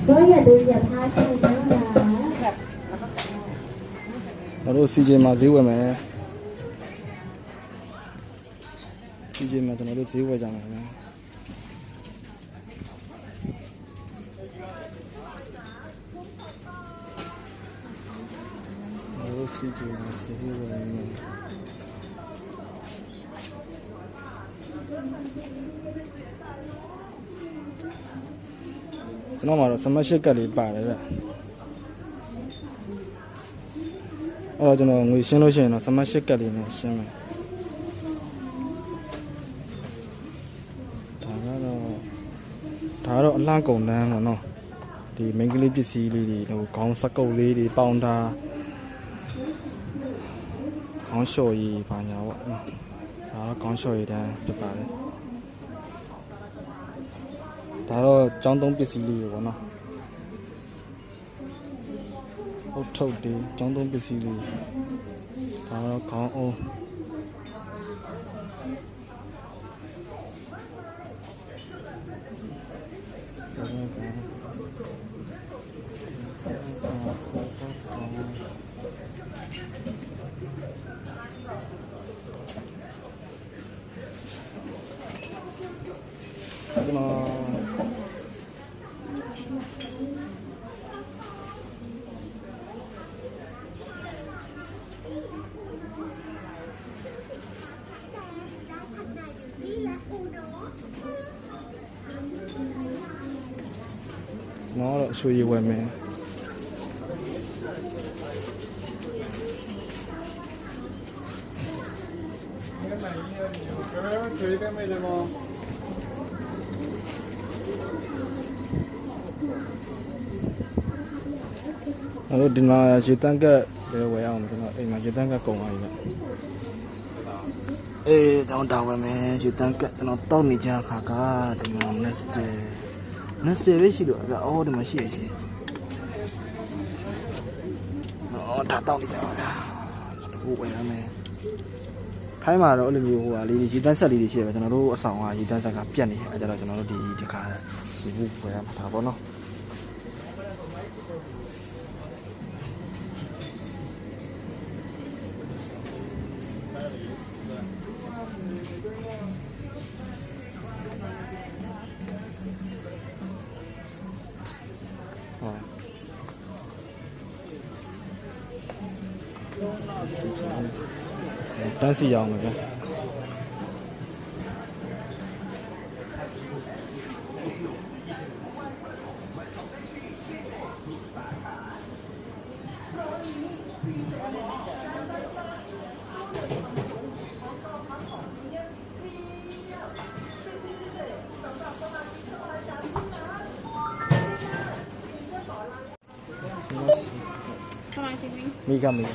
ก็อย่าลืมอย่าพลาดกันนะคะ เราดูซีเจมาซื้อไว้ไหมซีเจมาเราดูซื้อไว้จังเลยเราดูซีเจมาซื้อไว้ไหมကျွန်တော်မှာတော့ smash ကတ်လေးပါတယ်ဗျအဲ့တော့ကျွန်တော်ငွေရှင်းလို့ရှိရင်တော့ smash ကတ်လေးနဲ့ရှင်းမယ်ဒါကတော့အလှကုန်တန်းတော့เนาะဒီမိန်းကလေးပစ္စည်းလေးတွေဟိုခေါင်းစကုပ်လေးတွေပေါင်တာခေါင်းလျှော်ရည်ဘာညာပေါ့เนาะဒါတော့ခေါင်းလျှော်ရည်တန်းဖြစ်ပါတယ်ဒါတော့ကျောင်းသုံးပစ္စည်းလေးတွေပေါ့နော်ဟုတ်ထုတ်တယ်ကျောင်းသုံးပစ္စည်းလေးဒါတော့ခေါင်းအောင်ကျွန်တော်ရွှေရည်ဝယ်မယ်အဲ့တော့ဒီမှာရေတန်းကတ်လဲဝယ်အောင်ကျွန်တော်အိမ်မှာရေတန်းကတ်ကုန်သွားပြီဗျအေးကျွန်တော်တောင်းဝယ်မယ်ရေတန်းကတ်ကျွန်တော်တောက်နေကြခါကဒီမှာ next day ပဲရှိတော့ဗျအော်ဒီမှာရှိရရှိအော်ဒါတောက်နေကြပါဗျာဟိုဝယ်ရမယ်ခိုင်းမှာတော့အဲ့လိုမျိုးဟိုဟာလေးရေတန်းဆက်လေးတွေရှိရပဲကျွန်တော်တို့အဆောင်ကရေတန်းဆက်ကပြတ်နေအဲကြတော့ကျွန်တော်တို့ဒီခါရှိဖို့ဝယ်ရမှာဒါပေါ့နော်တန်းစီရအောင်ပဲဗျာမိကမိ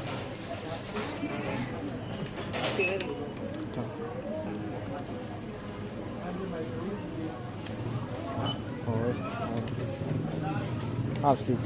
half seat